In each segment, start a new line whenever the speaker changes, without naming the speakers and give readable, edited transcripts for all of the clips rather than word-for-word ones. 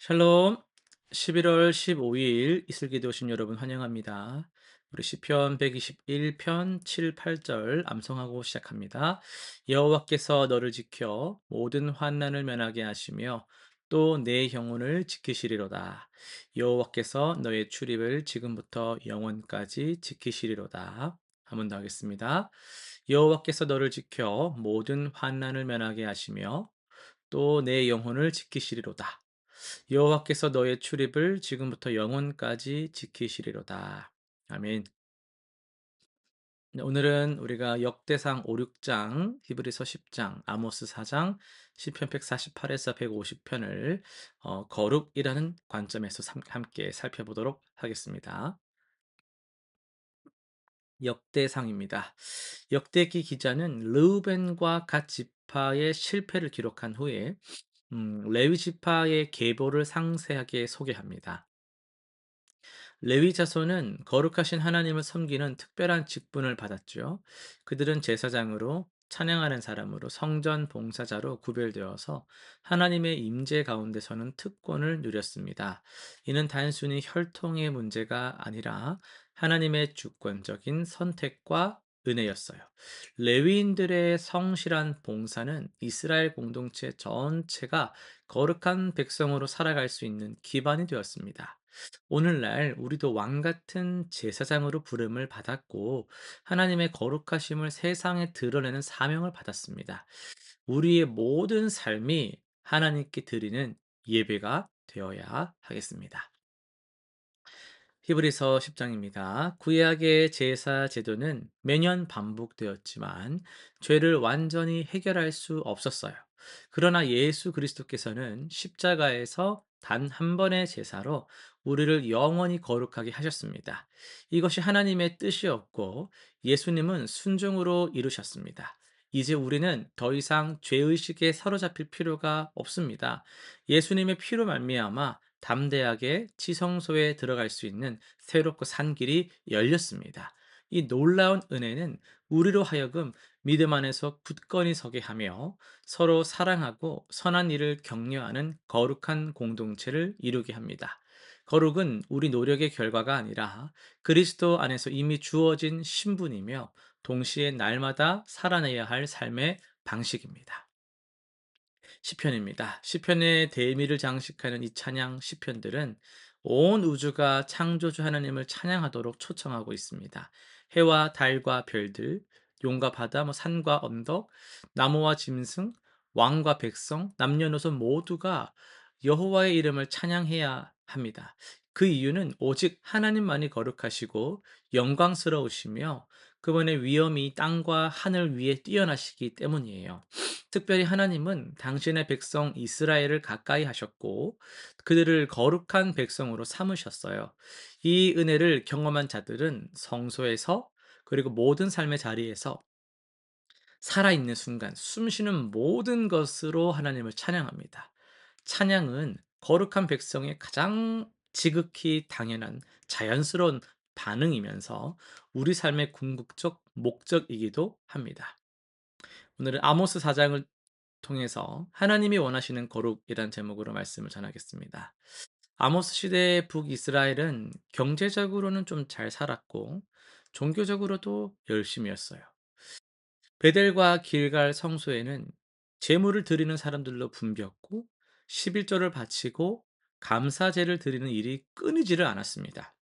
샬롬. 11월 15일 이슬기도 오신 여러분 환영합니다. 우리 시편 121편 7, 8절 암송하고 시작합니다. 여호와께서 너를 지켜 모든 환난을 면하게 하시며 또 내 영혼을 지키시리로다. 여호와께서 너의 출입을 지금부터 영원까지 지키시리로다. 한 번 더 하겠습니다. 여호와께서 너를 지켜 모든 환난을 면하게 하시며 또 내 영혼을 지키시리로다. 여호와께서 너의 출입을 지금부터 영원까지 지키시리로다. 아멘. 네, 오늘은 우리가 역대상 5, 6장, 히브리서 10장, 아모스 4장, 시편 148에서 150편을 거룩이라는 관점에서 함께 살펴보도록 하겠습니다. 역대상입니다. 역대기 기자는 르우벤과 갓 지파의 실패를 기록한 후에 레위 지파의 계보를 상세하게 소개합니다. 레위 자손은 거룩하신 하나님을 섬기는 특별한 직분을 받았죠. 그들은 제사장으로 찬양하는 사람으로 성전 봉사자로 구별되어서 하나님의 임재 가운데서는 특권을 누렸습니다. 이는 단순히 혈통의 문제가 아니라 하나님의 주권적인 선택과 은혜였어요. 레위인들의 성실한 봉사는 이스라엘 공동체 전체가 거룩한 백성으로 살아갈 수 있는 기반이 되었습니다. 오늘날 우리도 왕 같은 제사장으로 부름을 받았고 하나님의 거룩하심을 세상에 드러내는 사명을 받았습니다. 우리의 모든 삶이 하나님께 드리는 예배가 되어야 하겠습니다. 히브리서 10장입니다. 구약의 제사 제도는 매년 반복되었지만 죄를 완전히 해결할 수 없었어요. 그러나 예수 그리스도께서는 십자가에서 단 한 번의 제사로 우리를 영원히 거룩하게 하셨습니다. 이것이 하나님의 뜻이었고 예수님은 순종으로 이루셨습니다. 이제 우리는 더 이상 죄의식에 사로잡힐 필요가 없습니다. 예수님의 피로 말미암아 담대하게 지성소에 들어갈 수 있는 새롭고 산 길이 열렸습니다. 이 놀라운 은혜는 우리로 하여금 믿음 안에서 굳건히 서게 하며 서로 사랑하고 선한 일을 격려하는 거룩한 공동체를 이루게 합니다. 거룩은 우리 노력의 결과가 아니라 그리스도 안에서 이미 주어진 신분이며 동시에 날마다 살아내야 할 삶의 방식입니다. 시편입니다. 시편의 대미를 장식하는 이 찬양 시편들은 온 우주가 창조주 하나님을 찬양하도록 초청하고 있습니다. 해와 달과 별들, 용과 바다, 산과 언덕, 나무와 짐승, 왕과 백성, 남녀노소 모두가 여호와의 이름을 찬양해야 합니다. 그 이유는 오직 하나님만이 거룩하시고 영광스러우시며 그분의 위엄이 땅과 하늘 위에 뛰어나시기 때문이에요. 특별히 하나님은 당신의 백성 이스라엘을 가까이 하셨고 그들을 거룩한 백성으로 삼으셨어요. 이 은혜를 경험한 자들은 성소에서 그리고 모든 삶의 자리에서 살아있는 순간 숨 쉬는 모든 것으로 하나님을 찬양합니다. 찬양은 거룩한 백성의 가장 지극히 당연한 자연스러운 반응이면서 우리 삶의 궁극적 목적이기도 합니다. 오늘은 아모스 4장을 통해서 하나님이 원하시는 거룩이란 제목으로 말씀을 전하겠습니다. 아모스 시대의 북이스라엘은 경제적으로는 좀 잘 살았고 종교적으로도 열심이었어요. 베델과 길갈 성소에는 제물을 드리는 사람들로 붐볐고 11조를 바치고 감사제를 드리는 일이 끊이지를 않았습니다.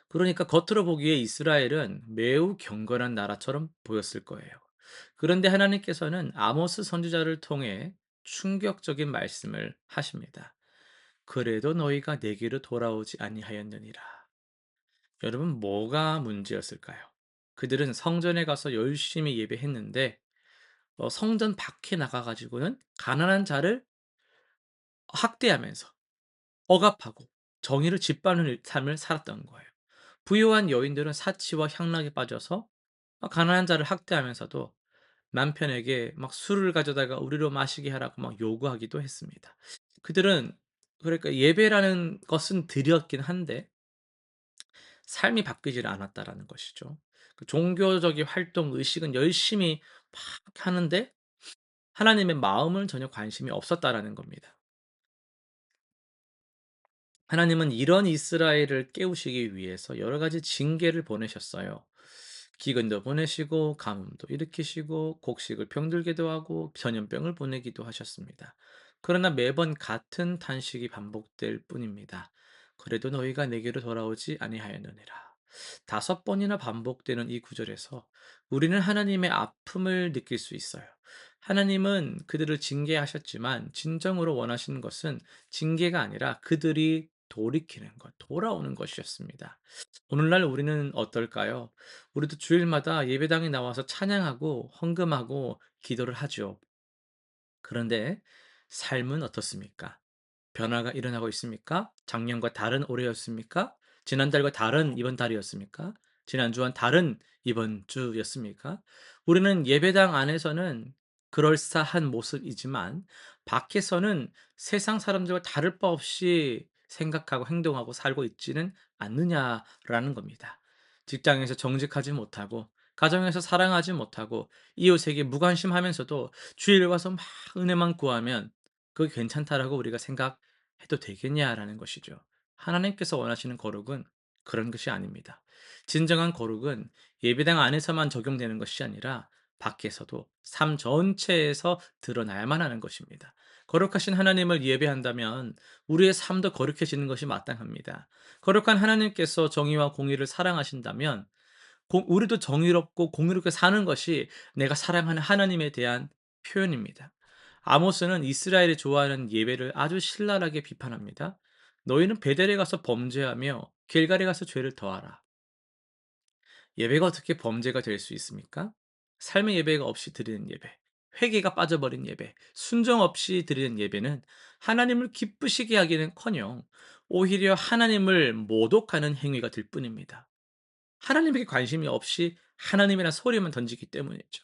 그러니까 겉으로 보기에 이스라엘은 매우 경건한 나라처럼 보였을 거예요. 그런데 하나님께서는 아모스 선지자를 통해 충격적인 말씀을 하십니다. 그래도 너희가 내게로 돌아오지 아니하였느니라. 여러분, 뭐가 문제였을까요? 그들은 성전에 가서 열심히 예배했는데 성전 밖에 나가가지고는 가난한 자를 학대하면서 억압하고 정의를 짓밟는 삶을 살았던 거예요. 부유한 여인들은 사치와 향락에 빠져서 가난한 자를 학대하면서도 남편에게 막 술을 가져다가 우리로 마시게 하라고 막 요구하기도 했습니다. 그들은 그러니까 예배라는 것은 드렸긴 한데 삶이 바뀌지를 않았다라는 것이죠. 그 종교적인 활동, 의식은 열심히 막 하는데 하나님의 마음은 전혀 관심이 없었다라는 겁니다. 하나님은 이런 이스라엘을 깨우시기 위해서 여러 가지 징계를 보내셨어요. 기근도 보내시고 가뭄도 일으키시고 곡식을 병들게도 하고 전염병을 보내기도 하셨습니다. 그러나 매번 같은 탄식이 반복될 뿐입니다. 그래도 너희가 내게로 돌아오지 아니하였느니라. 다섯 번이나 반복되는 이 구절에서 우리는 하나님의 아픔을 느낄 수 있어요. 하나님은 그들을 징계하셨지만 진정으로 원하시는 것은 징계가 아니라 그들이 돌이키는 것, 돌아오는 것이었습니다. 오늘날 우리는 어떨까요? 우리도 주일마다 예배당에 나와서 찬양하고 헌금하고 기도를 하죠. 그런데 삶은 어떻습니까? 변화가 일어나고 있습니까? 작년과 다른 올해였습니까? 지난달과 다른 이번 달이었습니까? 지난주와는 다른 이번 주였습니까? 우리는 예배당 안에서는 그럴싸한 모습이지만 밖에서는 세상 사람들과 다를 바 없이 생각하고 행동하고 살고 있지는 않느냐라는 겁니다. 직장에서 정직하지 못하고 가정에서 사랑하지 못하고 이웃에게 무관심하면서도 주일에 와서 막 은혜만 구하면 그게 괜찮다라고 우리가 생각해도 되겠냐라는 것이죠. 하나님께서 원하시는 거룩은 그런 것이 아닙니다. 진정한 거룩은 예배당 안에서만 적용되는 것이 아니라 밖에서도 삶 전체에서 드러나야만 하는 것입니다. 거룩하신 하나님을 예배한다면 우리의 삶도 거룩해지는 것이 마땅합니다. 거룩한 하나님께서 정의와 공의를 사랑하신다면 우리도 정의롭고 공의롭게 사는 것이 내가 사랑하는 하나님에 대한 표현입니다. 아모스는 이스라엘이 좋아하는 예배를 아주 신랄하게 비판합니다. 너희는 베델에 가서 범죄하며 길갈에 가서 죄를 더하라. 예배가 어떻게 범죄가 될 수 있습니까? 삶의 예배가 없이 드리는 예배, 회개가 빠져버린 예배, 순종 없이 드리는 예배는 하나님을 기쁘시게 하기는커녕 오히려 하나님을 모독하는 행위가 될 뿐입니다. 하나님에게 관심이 없이 하나님이란 소리만 던지기 때문이죠.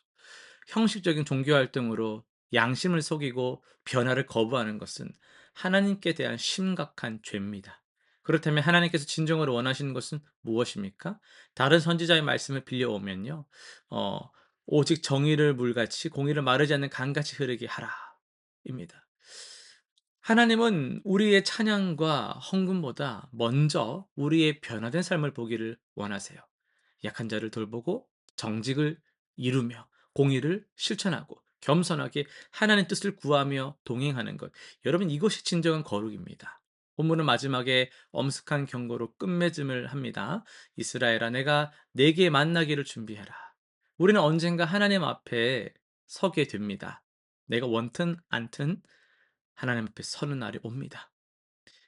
형식적인 종교 활동으로 양심을 속이고 변화를 거부하는 것은 하나님께 대한 심각한 죄입니다. 그렇다면 하나님께서 진정으로 원하시는 것은 무엇입니까? 다른 선지자의 말씀을 빌려오면요. 어, 오직 정의를 물같이 공의를 마르지 않는 강같이 흐르게 하라. 입니다. 하나님은 우리의 찬양과 헌금보다 먼저 우리의 변화된 삶을 보기를 원하세요. 약한 자를 돌보고 정직을 이루며 공의를 실천하고 겸손하게 하나님의 뜻을 구하며 동행하는 것. 여러분 이것이 진정한 거룩입니다. 본문은 마지막에 엄숙한 경고로 끝맺음을 합니다. 이스라엘아 내가 내게 만나기를 준비해라. 우리는 언젠가 하나님 앞에 서게 됩니다. 내가 원튼 않든 하나님 앞에 서는 날이 옵니다.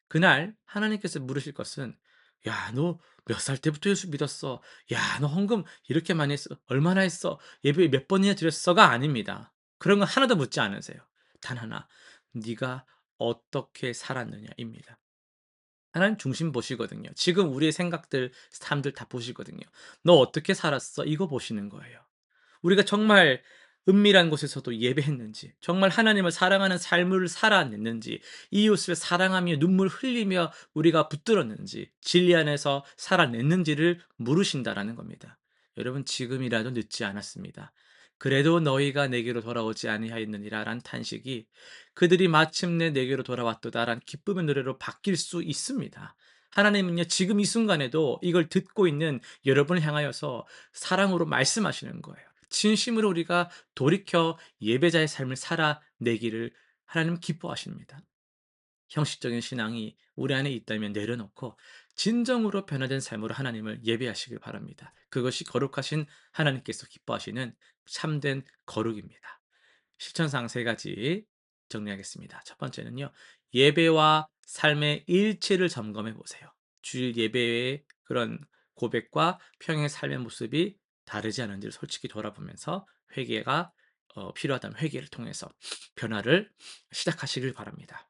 그날 하나님께서 물으실 것은 "야 너 몇 살 때부터 예수 믿었어? 야 너 헌금 이렇게 많이 했어? 얼마나 했어? 예배 몇 번이나 드렸어?"가 아닙니다. 그런 거 하나도 묻지 않으세요. 단 하나 "네가 어떻게 살았느냐."입니다. 하나님 중심 보시거든요. 지금 우리의 생각들, 삶들 다 보시거든요. "너 어떻게 살았어?" 이거 보시는 거예요. 우리가 정말 은밀한 곳에서도 예배했는지, 정말 하나님을 사랑하는 삶을 살아냈는지, 이웃을 사랑하며 눈물 흘리며 우리가 붙들었는지, 진리 안에서 살아냈는지를 물으신다라는 겁니다. 여러분 지금이라도 늦지 않았습니다. 그래도 너희가 내게로 돌아오지 아니하였느니라란 탄식이 그들이 마침내 내게로 돌아왔도다란 기쁨의 노래로 바뀔 수 있습니다. 하나님은요 지금 이 순간에도 이걸 듣고 있는 여러분을 향하여서 사랑으로 말씀하시는 거예요. 진심으로 우리가 돌이켜 예배자의 삶을 살아내기를 하나님 기뻐하십니다. 형식적인 신앙이 우리 안에 있다면 내려놓고 진정으로 변화된 삶으로 하나님을 예배하시길 바랍니다. 그것이 거룩하신 하나님께서 기뻐하시는 참된 거룩입니다. 실천사항 세 가지 정리하겠습니다. 첫 번째는요. 예배와 삶의 일치를 점검해 보세요. 주일 예배의 그런 고백과 평행의 삶의 모습이 다르지 않은지를 솔직히 돌아보면서 회개가 필요하다면 회개를 통해서 변화를 시작하시길 바랍니다.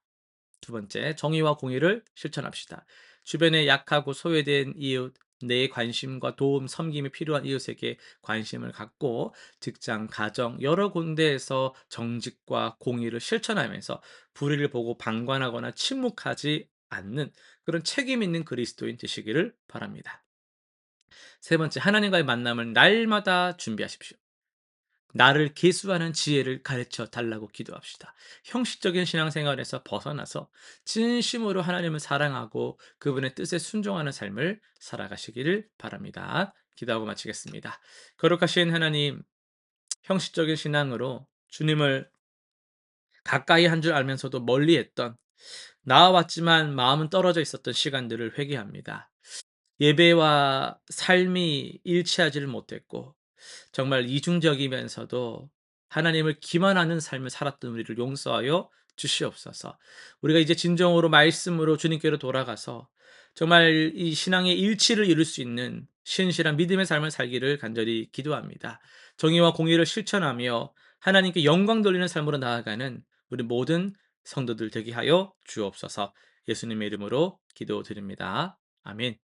두 번째, 정의와 공의를 실천합시다. 주변에 약하고 소외된 이웃, 내 관심과 도움, 섬김이 필요한 이웃에게 관심을 갖고 직장, 가정, 여러 군데에서 정직과 공의를 실천하면서 불의를 보고 방관하거나 침묵하지 않는 그런 책임 있는 그리스도인 되시기를 바랍니다. 세 번째, 하나님과의 만남을 날마다 준비하십시오. 나를 계수하는 지혜를 가르쳐 달라고 기도합시다. 형식적인 신앙생활에서 벗어나서 진심으로 하나님을 사랑하고 그분의 뜻에 순종하는 삶을 살아가시기를 바랍니다. 기도하고 마치겠습니다. 거룩하신 하나님, 형식적인 신앙으로 주님을 가까이 한 줄 알면서도 멀리했던, 나와왔지만 마음은 떨어져 있었던 시간들을 회개합니다. 예배와 삶이 일치하지를 못했고 정말 이중적이면서도 하나님을 기만하는 삶을 살았던 우리를 용서하여 주시옵소서. 우리가 이제 진정으로 말씀으로 주님께로 돌아가서 정말 이 신앙의 일치를 이룰 수 있는 신실한 믿음의 삶을 살기를 간절히 기도합니다. 정의와 공의를 실천하며 하나님께 영광 돌리는 삶으로 나아가는 우리 모든 성도들 되게 하여 주옵소서. 예수님의 이름으로 기도드립니다. 아멘.